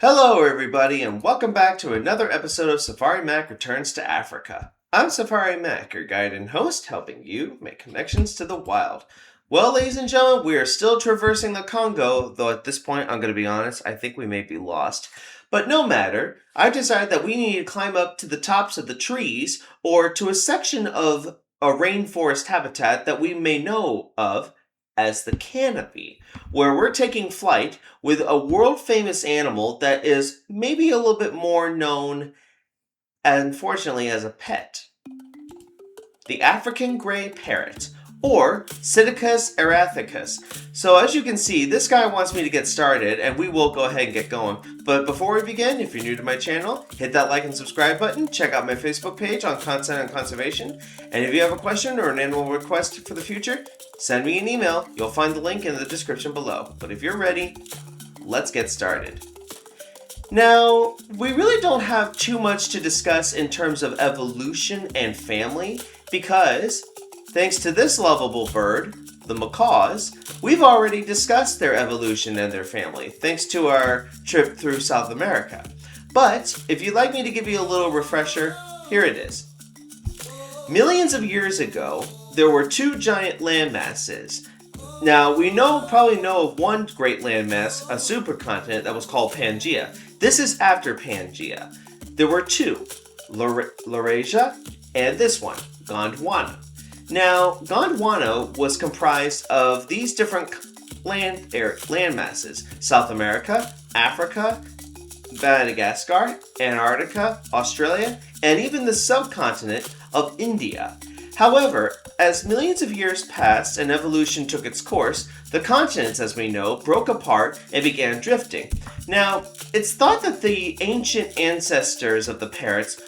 Hello, everybody, and welcome back to another episode of Safari Mack Returns to Africa. I'm Safari Mack, your guide and host, helping you make connections to the wild. Well, ladies and gentlemen, we are still traversing the Congo, though at this point, I'm going to be honest, I think we may be lost. But no matter, I decided that we need to climb up to the tops of the trees, or to a section of a rainforest habitat that we may know of as the Canopy, where we're taking flight with a world-famous animal that is maybe a little bit more known, unfortunately, as a pet. The African Gray Parrot, or Psittacus erathicus. So as you can see, this guy wants me to get started, and we will go ahead and get going. But before we begin, if you're new to my channel, hit that like and subscribe button, check out my Facebook page on content and conservation, and if you have a question or an animal request for the future, send me an email. You'll find the link in the description below. But if you're ready, let's get started. Now, we really don't have too much to discuss in terms of evolution and family, because thanks to this lovable bird, the macaws, we've already discussed their evolution and their family, thanks to our trip through South America. But if you'd like me to give you a little refresher, here it is. Millions of years ago, there were two giant landmasses. Now, we probably know of one great landmass, a supercontinent that was called Pangaea. This is after Pangaea. There were two, Laurasia and this one, Gondwana. Now, Gondwana was comprised of these different land masses: South America, Africa, Madagascar, Antarctica, Australia, and even the subcontinent of India. However, as millions of years passed and evolution took its course, the continents, as we know, broke apart and began drifting. Now, it's thought that the ancient ancestors of the parrots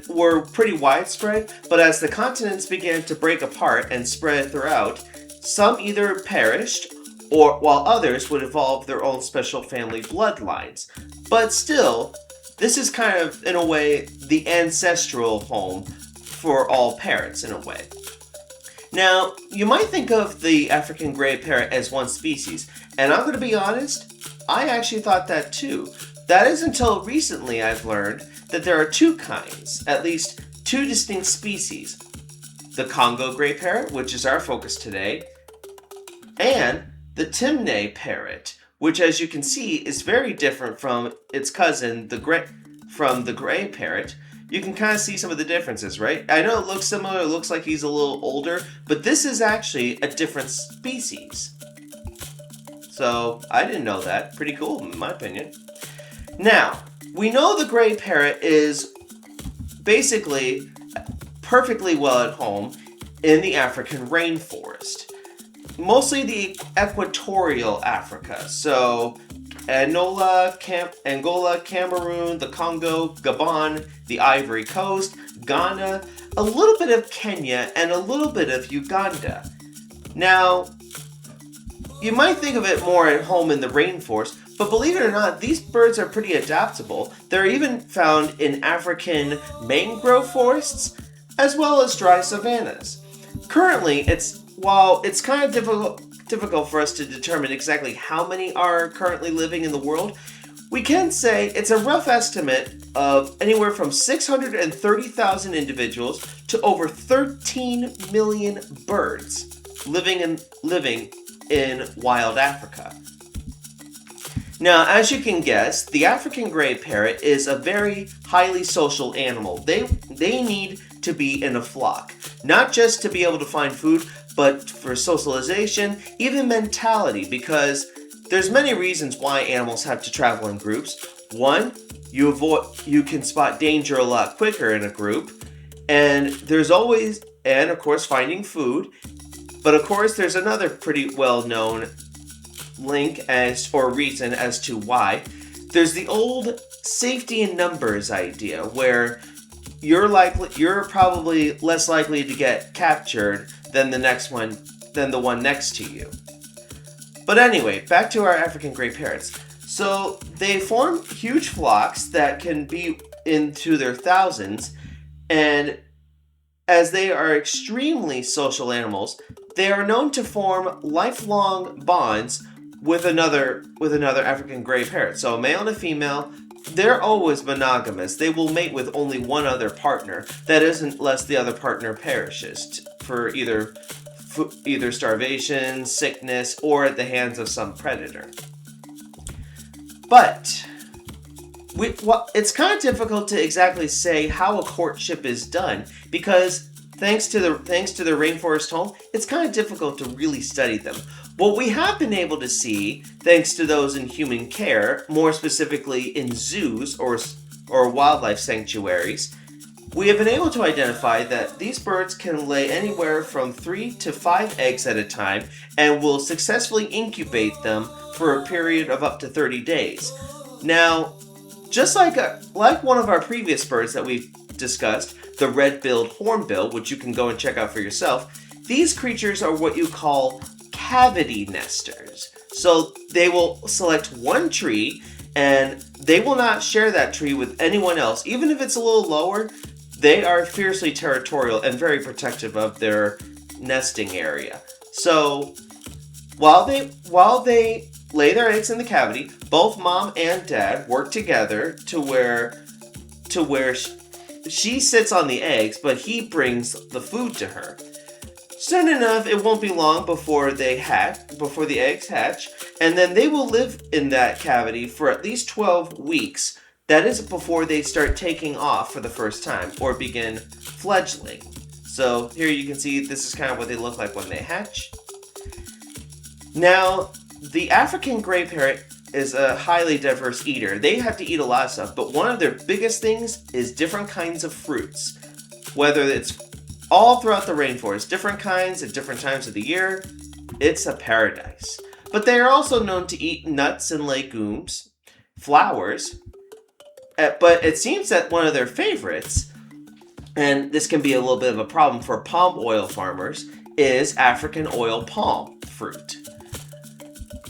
were pretty widespread, but as the continents began to break apart and spread throughout, some either perished, while others would evolve their own special family bloodlines. But still, this is kind of, in a way, the ancestral home for all parrots, in a way. Now, you might think of the African Gray Parrot as one species, and I'm going to be honest, I actually thought that too. That is until recently I've learned that there are two kinds, at least two distinct species. The Congo Gray Parrot, which is our focus today, and the Timneh Parrot, which, as you can see, is very different from its cousin, the Gray Parrot. You can kind of see some of the differences, right? I know it looks similar, it looks like he's a little older, but this is actually a different species. So, I didn't know that. Pretty cool, in my opinion. Now, we know the gray parrot is basically perfectly well at home in the African rainforest. Mostly the equatorial Africa, so Angola, Cameroon, the Congo, Gabon, the Ivory Coast, Ghana, a little bit of Kenya, and a little bit of Uganda. Now, you might think of it more at home in the rainforest, but believe it or not, these birds are pretty adaptable. They're even found in African mangrove forests, as well as dry savannas. Currently, while it's kind of difficult for us to determine exactly how many are currently living in the world, we can say it's a rough estimate of anywhere from 630,000 individuals to over 13 million birds living in wild Africa. Now, as you can guess, the African Gray Parrot is a very highly social animal. They need to be in a flock, not just to be able to find food, but for socialization, even mentality, because there's many reasons why animals have to travel in groups. One, you can spot danger a lot quicker in a group, and of course, finding food. But of course, there's another pretty well-known reason as to why. There's the old safety in numbers idea, where you're probably less likely to get captured than the one next to you. But anyway, back to our African Gray Parrots. So they form huge flocks that can be into their thousands, and as they are extremely social animals, they are known to form lifelong bonds with another African Gray Parrot. So a male and a female, they're always monogamous. They will mate with only one other partner. That isn't unless the other partner perishes for either starvation, sickness, or at the hands of some predator. But it's kind of difficult to exactly say how a courtship is done because thanks to the rainforest home, it's kind of difficult to really study them. What we have been able to see, thanks to those in human care, more specifically in zoos or wildlife sanctuaries, we have been able to identify that these birds can lay anywhere from 3 to 5 eggs at a time and will successfully incubate them for a period of up to 30 days. Now, just like one of our previous birds that we've discussed, the red-billed hornbill, which you can go and check out for yourself, these creatures are what you call cavity nesters. So they will select one tree and they will not share that tree with anyone else. Even if it's a little lower, they are fiercely territorial and very protective of their nesting area. So while they lay their eggs in the cavity, both mom and dad work together to where she sits on the eggs, but he brings the food to her. Soon enough, it won't be long before the eggs hatch, and then they will live in that cavity for at least 12 weeks. That is before they start taking off for the first time or begin fledgling. So here you can see this is kind of what they look like when they hatch. Now, the African Gray Parrot is a highly diverse eater. They have to eat a lot of stuff, but one of their biggest things is different kinds of fruits. Whether it's all throughout the rainforest, different kinds at different times of the year, it's a paradise. But they are also known to eat nuts and legumes, flowers, but it seems that one of their favorites, and this can be a little bit of a problem for palm oil farmers, is African oil palm fruit.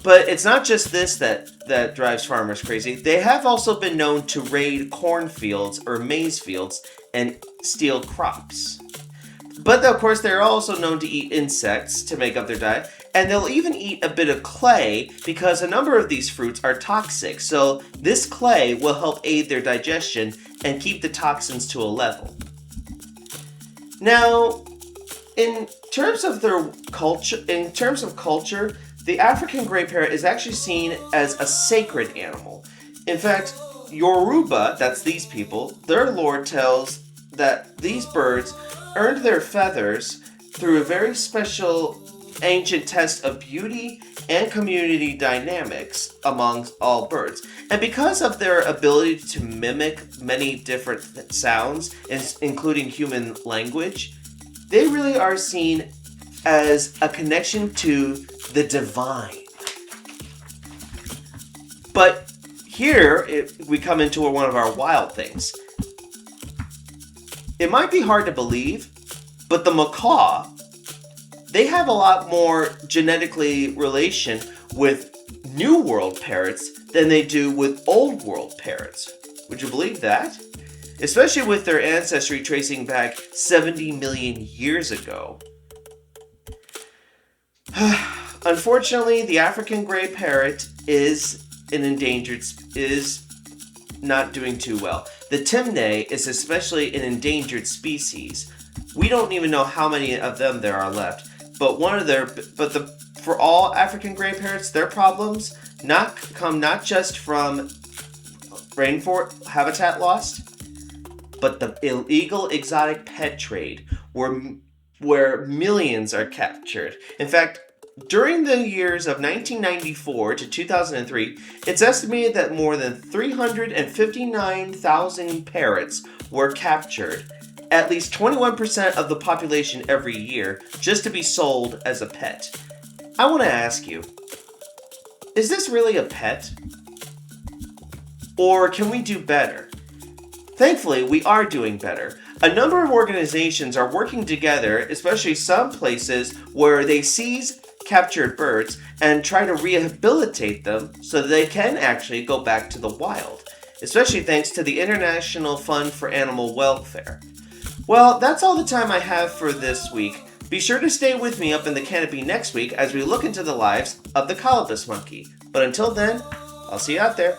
But it's not just this that drives farmers crazy. They have also been known to raid cornfields or maize fields and steal crops. But of course, they're also known to eat insects to make up their diet. And they'll even eat a bit of clay because a number of these fruits are toxic. So this clay will help aid their digestion and keep the toxins to a level. Now, in terms of culture, the African Gray Parrot is actually seen as a sacred animal. In fact, Yoruba, that's these people, their lore tells that these birds earned their feathers through a very special ancient test of beauty and community dynamics amongst all birds. And because of their ability to mimic many different sounds, including human language, they really are seen as a connection to the divine. But here, we come into one of our wild things. It might be hard to believe, but the macaw, they have a lot more genetically relation with New World parrots than they do with Old World parrots. Would you believe that? Especially with their ancestry tracing back 70 million years ago. Unfortunately, the African Gray Parrot is not doing too well. The timneh is especially an endangered species. We don't even know how many of them there are left. But for all African Gray Parrots, their problems come not just from rainforest habitat loss, but the illegal exotic pet trade, where millions are captured. In fact, during the years of 1994 to 2003, it's estimated that more than 359,000 parrots were captured, at least 21% of the population every year, just to be sold as a pet. I want to ask you, is this really a pet? Or can we do better? Thankfully, we are doing better. A number of organizations are working together, especially some places where they seize captured birds and try to rehabilitate them so that they can actually go back to the wild, especially thanks to the International Fund for Animal Welfare. Well, that's all the time I have for this week. Be sure to stay with me up in the canopy next week as we look into the lives of the colobus monkey. But until then, I'll see you out there.